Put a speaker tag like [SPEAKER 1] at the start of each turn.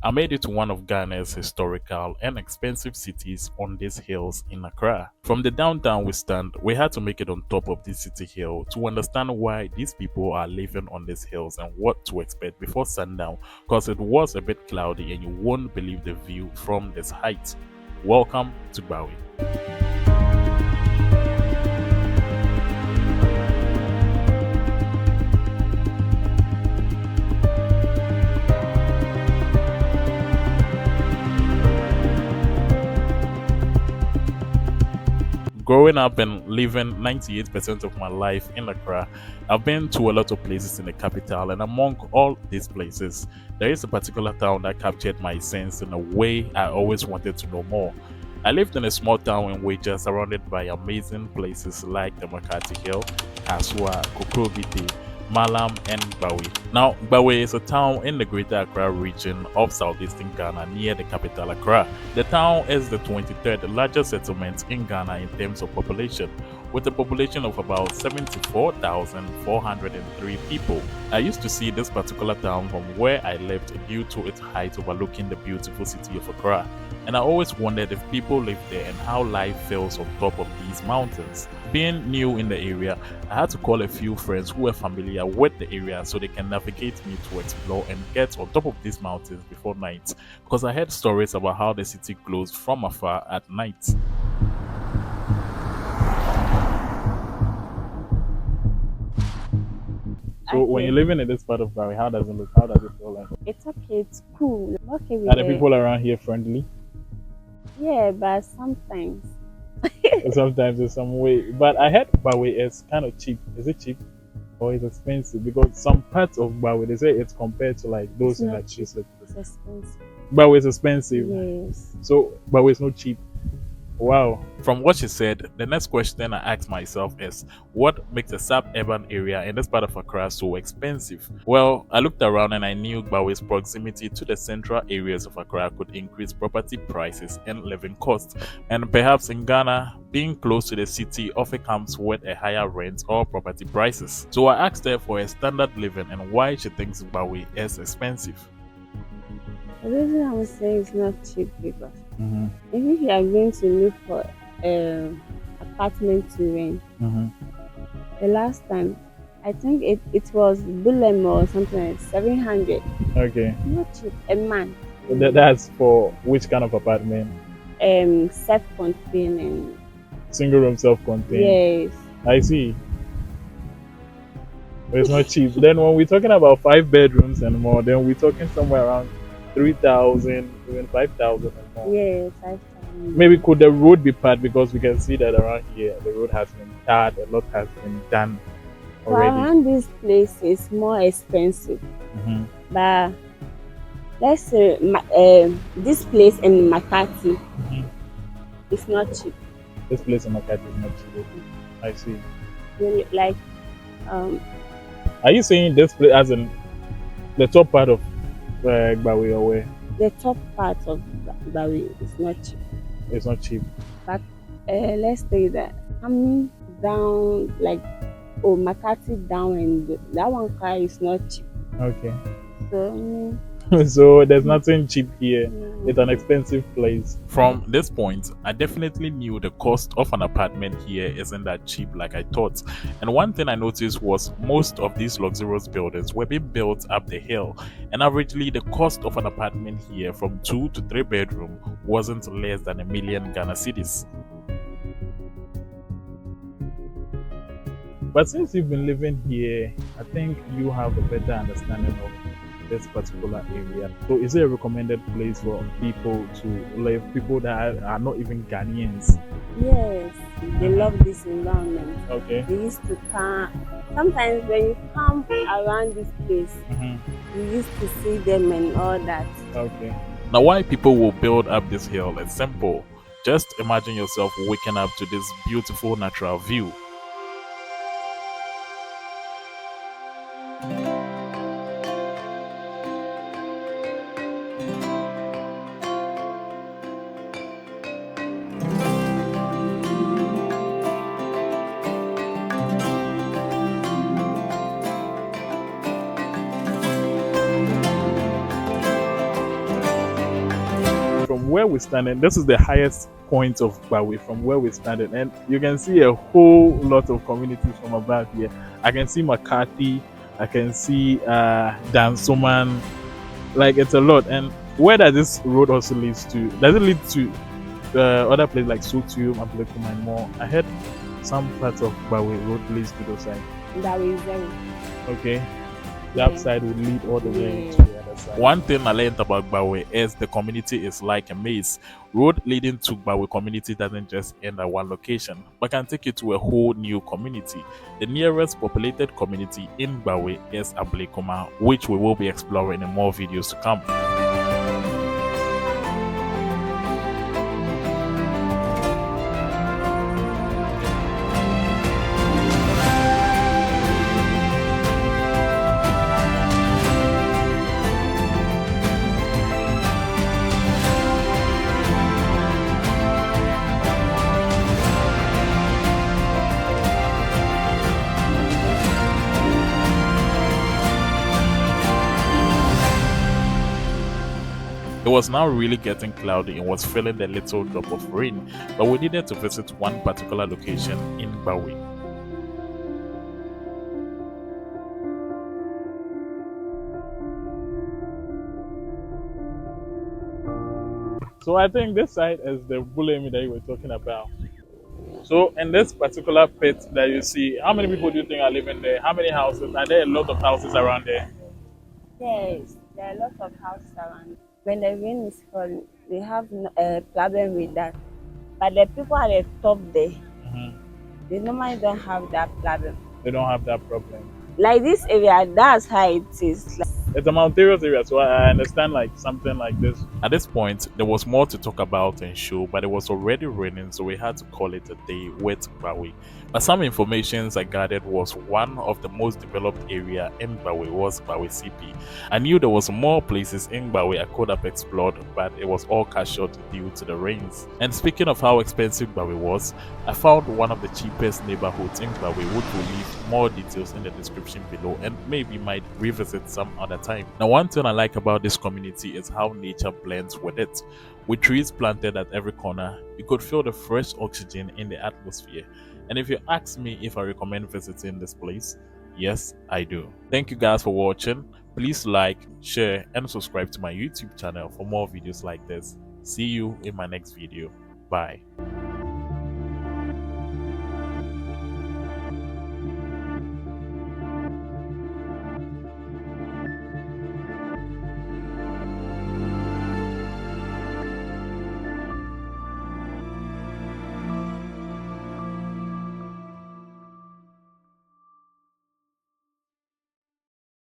[SPEAKER 1] I made it to one of Ghana's historical and expensive cities on these hills in Accra. From the downtown we stand, we had to make it on top of this city hill to understand why these people are living on these hills and what to expect before sundown, because it was a bit cloudy and you won't believe the view from this height. Welcome to Gbawe. Growing up and living 98% of my life in Accra, I've been to a lot of places in the capital, and among all these places, there is a particular town that captured my sense in a way I always wanted to know more. I lived in a small town in Wager surrounded by amazing places like the Makati Hill, Kaswa, Kokrobite, Malam, and Gbawe. Now, Gbawe is a town in the Greater Accra region of southeastern Ghana near the capital Accra. The town is the 23rd largest settlement in Ghana in terms of population, with a population of about 74,403 people. I used to see this particular town from where I lived due to its height overlooking the beautiful city of Accra, and I always wondered if people live there and how life feels on top of these mountains. Being new in the area, I had to call a few friends who were familiar with the area so they can navigate me to explore and get on top of these mountains before night, because I heard stories about how the city glows from afar at night. So when you're
[SPEAKER 2] Okay,
[SPEAKER 1] living in this part of Gary, how does it look? How does it feel like?
[SPEAKER 2] it's okay, it's cool. I'm okay
[SPEAKER 1] Are
[SPEAKER 2] with
[SPEAKER 1] the
[SPEAKER 2] it.
[SPEAKER 1] people around here friendly?
[SPEAKER 2] Yeah, but sometimes.
[SPEAKER 1] Sometimes in some way. But I heard Gbawe is kind of cheap. Is it cheap or is it expensive? Because some parts of Gbawe they say it's compared to like
[SPEAKER 2] It's
[SPEAKER 1] those in
[SPEAKER 2] not
[SPEAKER 1] like
[SPEAKER 2] cheap,
[SPEAKER 1] Switzerland.
[SPEAKER 2] it's expensive.
[SPEAKER 1] Gbawe is expensive.
[SPEAKER 2] Yes.
[SPEAKER 1] So Gbawe is not cheap. Wow. From what she said, the next question I asked myself is what makes a suburban area in this part of Accra so expensive? Well, I looked around and I knew Gbawe's proximity to the central areas of Accra could increase property prices and living costs. And perhaps in Ghana, being close to the city often comes with a higher rent or property prices. So I asked her for a standard living and why she thinks Gbawe is expensive.
[SPEAKER 2] The reason I would say it's not cheap because
[SPEAKER 1] Mm-hmm.
[SPEAKER 2] if you are going to look for an apartment to rent,
[SPEAKER 1] Mm-hmm.
[SPEAKER 2] the last time I think it was Bulem or something like 700.
[SPEAKER 1] Okay.
[SPEAKER 2] Not cheap. A man.
[SPEAKER 1] That's for which kind of apartment?
[SPEAKER 2] Self-contained and
[SPEAKER 1] Single room, self-contained.
[SPEAKER 2] yes.
[SPEAKER 1] I see. But it's not cheap. Then when we're talking about 5 bedrooms and more, then we're talking somewhere around 3,000, even 5,000 and more.
[SPEAKER 2] Yes, I've found.
[SPEAKER 1] Maybe could the road be part because we can see that around here the road has been tarred, a lot has been done
[SPEAKER 2] But
[SPEAKER 1] already.
[SPEAKER 2] around this place is more expensive.
[SPEAKER 1] Hmm.
[SPEAKER 2] But let's say this place in Makati
[SPEAKER 1] Hmm.
[SPEAKER 2] is not cheap.
[SPEAKER 1] This place in Makati is not cheap. I see.
[SPEAKER 2] Really, like um,
[SPEAKER 1] Are you saying this place as in the top part of Gbawe or where?
[SPEAKER 2] the top part of Gbawe is not cheap.
[SPEAKER 1] It's not cheap.
[SPEAKER 2] But let's say that coming down, like Makati down, and that one car is not cheap.
[SPEAKER 1] Okay.
[SPEAKER 2] So
[SPEAKER 1] So there's nothing cheap here.
[SPEAKER 2] no.
[SPEAKER 1] It's an expensive place. From this point, I definitely knew the cost of an apartment here isn't that cheap like I thought. And one thing I noticed was most of these luxurious buildings were being built up the hill. And averagely, the cost of an apartment here from 2 to 3 bedroom wasn't less than a million Ghana cedis. But since you've been living here, I think you have a better understanding of this particular area. So, is it a recommended place for people to live? People that are not even Ghanaians.
[SPEAKER 2] Yes, they love this environment.
[SPEAKER 1] Okay.
[SPEAKER 2] They used to come. Sometimes when you come around this place,
[SPEAKER 1] Mm-hmm.
[SPEAKER 2] you used to see them and all that.
[SPEAKER 1] Okay. Now, why people will build up this hill is simple. Just imagine yourself waking up to this beautiful natural view. from where we're standing, this is the highest point of Gbawe from where we're standing, and you can see a whole lot of communities from above here. I can see McCarthy, I can see Dansoman, like it's a lot. And where does this road also leads to? Does it lead to other places like Sotium, Ablekuma, and more? I heard some parts of Gbawe road leads to those sides.
[SPEAKER 2] That is zero.
[SPEAKER 1] Okay. The
[SPEAKER 2] Yeah.
[SPEAKER 1] upside will lead all the way
[SPEAKER 2] Yeah.
[SPEAKER 1] to the other side. One thing I learned about Gbawe is the community is like a maze. Road leading to Gbawe community doesn't just end at one location, but can take you to a whole new community. The nearest populated community in Gbawe is Ablekuma, which we will be exploring in more videos to come. It was now really getting cloudy and was feeling a little drop of rain, but we needed to visit one particular location in Gbawe. So I think this side is the bulemi that you were talking about. So in this particular pit that you see, how many people do you think are living there? How many houses? Are there a lot of houses around there?
[SPEAKER 2] Yes, there are a lot of houses around. When the rain is falling, we have a problem with that. But the people at the top there, they normally don't have that problem.
[SPEAKER 1] They don't have that problem.
[SPEAKER 2] Like this area, that's how it is. Like,
[SPEAKER 1] It's a mountainous area, so I understand like something like this. At this point, there was more to talk about and show, but it was already raining, so we had to call it a day with Gbawe. But some information I gathered was one of the most developed area in Gbawe was Gbawe CP. I knew there was more places in Gbawe I could have explored, but it was all cut short due to the rains. And speaking of how expensive Gbawe was, I found one of the cheapest neighborhoods in Gbawe, which will leave more details in the description below and maybe might revisit some other time. Now, one thing I like about this community is how nature blends with it. With trees planted at every corner, you could feel the fresh oxygen in the atmosphere. And if you ask me if I recommend visiting this place, yes, I do. Thank you guys for watching. Please like, share, and subscribe to my YouTube channel for more videos like this. See you in my next video. Bye.